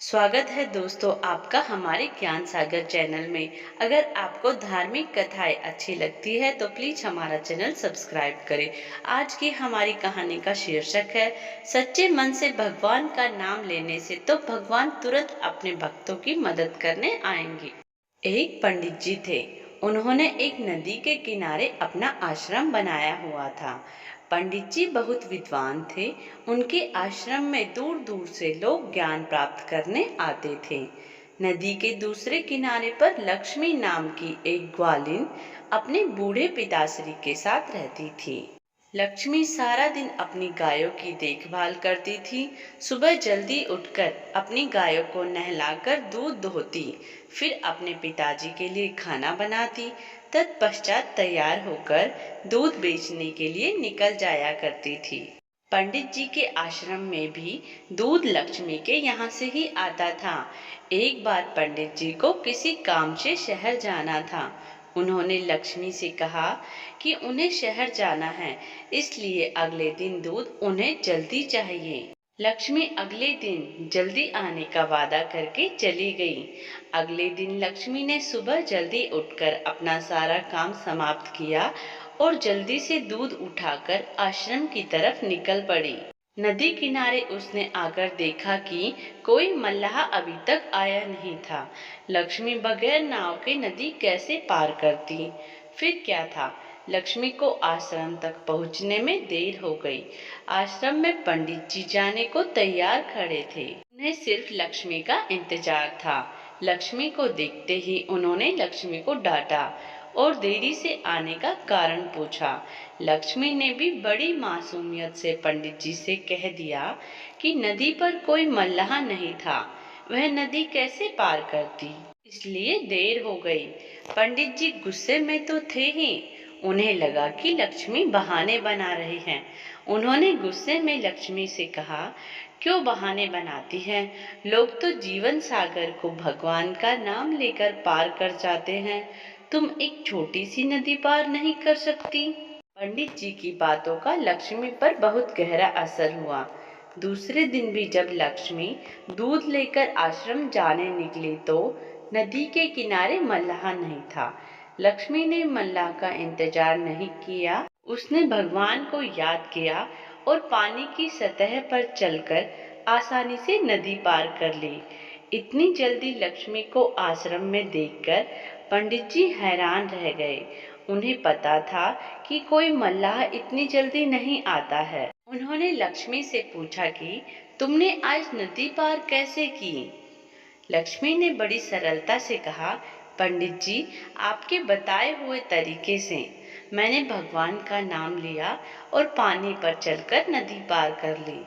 स्वागत है दोस्तों आपका हमारे ज्ञान सागर चैनल में। अगर आपको धार्मिक कथाएं अच्छी लगती है तो प्लीज हमारा चैनल सब्सक्राइब करें। आज की हमारी कहानी का शीर्षक है सच्चे मन से भगवान का नाम लेने से तो भगवान तुरंत अपने भक्तों की मदद करने आएंगे। एक पंडित जी थे। उन्होंने एक नदी के किनारे अपना आश्रम बनाया हुआ था। पंडित जी बहुत विद्वान थे। उनके आश्रम में दूर दूर से लोग ज्ञान प्राप्त करने आते थे। नदी के दूसरे किनारे पर लक्ष्मी नाम की एक ग्वालिन अपने बूढ़े पिताश्री के साथ रहती थी। लक्ष्मी सारा दिन अपनी गायों की देखभाल करती थी। सुबह जल्दी उठकर अपनी गायों को नहलाकर दूध दोहती, फिर अपने पिताजी के लिए खाना बनाती। तत्पश्चात तैयार होकर दूध बेचने के लिए निकल जाया करती थी। पंडित जी के आश्रम में भी दूध लक्ष्मी के यहाँ से ही आता था। एक बार पंडित जी को किसी काम से शहर जाना था। उन्होंने लक्ष्मी से कहा कि उन्हें शहर जाना है, इसलिए अगले दिन दूध उन्हें जल्दी चाहिए। लक्ष्मी अगले दिन जल्दी आने का वादा करके चली गई। अगले दिन लक्ष्मी ने सुबह जल्दी उठकर अपना सारा काम समाप्त किया और जल्दी से दूध उठाकर आश्रम की तरफ निकल पड़ी। नदी किनारे उसने आकर देखा कि कोई मल्लाह अभी तक आया नहीं था। लक्ष्मी बगैर नाव के नदी कैसे पार करती? फिर क्या था, लक्ष्मी को आश्रम तक पहुंचने में देर हो गई। आश्रम में पंडित जी जाने को तैयार खड़े थे। उन्हें सिर्फ लक्ष्मी का इंतजार था। लक्ष्मी को देखते ही उन्होंने लक्ष्मी को डांटा और देरी से आने का कारण पूछा। लक्ष्मी ने भी बड़ी मासूमियत से पंडित जी से कह दिया कि नदी पर कोई मल्लाह नहीं था, वह नदी कैसे पार करती, इसलिए देर हो गई। पंडित जी गुस्से में तो थे ही। उन्हें लगा कि लक्ष्मी बहाने बना रही हैं। उन्होंने गुस्से में लक्ष्मी से कहा, क्यों बहाने बनाती हैं? लोग तो जीवन सागर को भगवान का नाम लेकर पार कर जाते हैं, तुम एक छोटी सी नदी पार नहीं कर सकती? पंडित जी की बातों का लक्ष्मी पर बहुत गहरा असर हुआ। दूसरे दिन भी जब लक्ष्मी दूध लेकर आश्रम जाने निकली तो नदी के किनारे मल्लाह नहीं था। लक्ष्मी ने मल्लाह का इंतजार नहीं किया। उसने भगवान को याद किया और पानी की सतह पर चलकर आसानी से नदी पार कर ली। इतनी जल्दी लक्ष्मी को आश्रम में देखकर पंडित जी हैरान रह गए। उन्हें पता था कि कोई मल्लाह इतनी जल्दी नहीं आता है। उन्होंने लक्ष्मी से पूछा कि तुमने आज नदी पार कैसे की? लक्ष्मी ने बड़ी सरलता से कहा, पंडित जी, आपके बताए हुए तरीके से मैंने भगवान का नाम लिया और पानी पर चलकर नदी पार कर ली।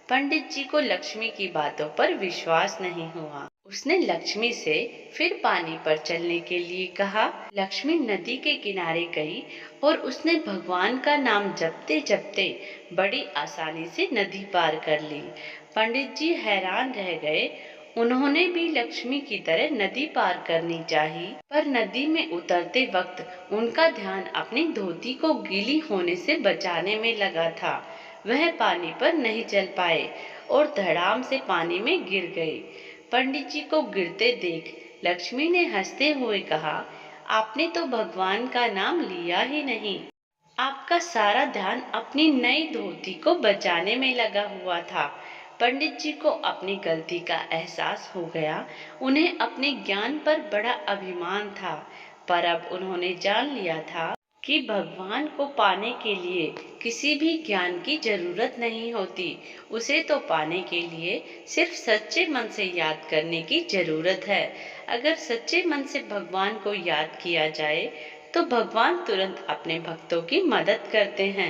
पंडित जी को लक्ष्मी की बातों पर विश्वास नहीं हुआ। उसने लक्ष्मी से फिर पानी पर चलने के लिए कहा। लक्ष्मी नदी के किनारे गई और उसने भगवान का नाम जपते जपते बड़ी आसानी से नदी पार कर ली। पंडित जी हैरान रह गए। उन्होंने भी लक्ष्मी की तरह नदी पार करनी चाहिए, पर नदी में उतरते वक्त उनका ध्यान अपनी धोती को गीली होने से बचाने में लगा था। वह पानी पर नहीं चल पाए और धड़ाम से पानी में गिर गए। पंडित जी को गिरते देख लक्ष्मी ने हंसते हुए कहा, आपने तो भगवान का नाम लिया ही नहीं। आपका सारा ध्यान अपनी नई धोती को बचाने में लगा हुआ था। पंडित जी को अपनी गलती का एहसास हो गया। उन्हें अपने ज्ञान पर बड़ा अभिमान था, पर अब उन्होंने जान लिया था कि भगवान को पाने के लिए किसी भी ज्ञान की जरूरत नहीं होती। उसे तो पाने के लिए सिर्फ सच्चे मन से याद करने की जरूरत है। अगर सच्चे मन से भगवान को याद किया जाए तो भगवान तुरंत अपने भक्तों की मदद करते हैं।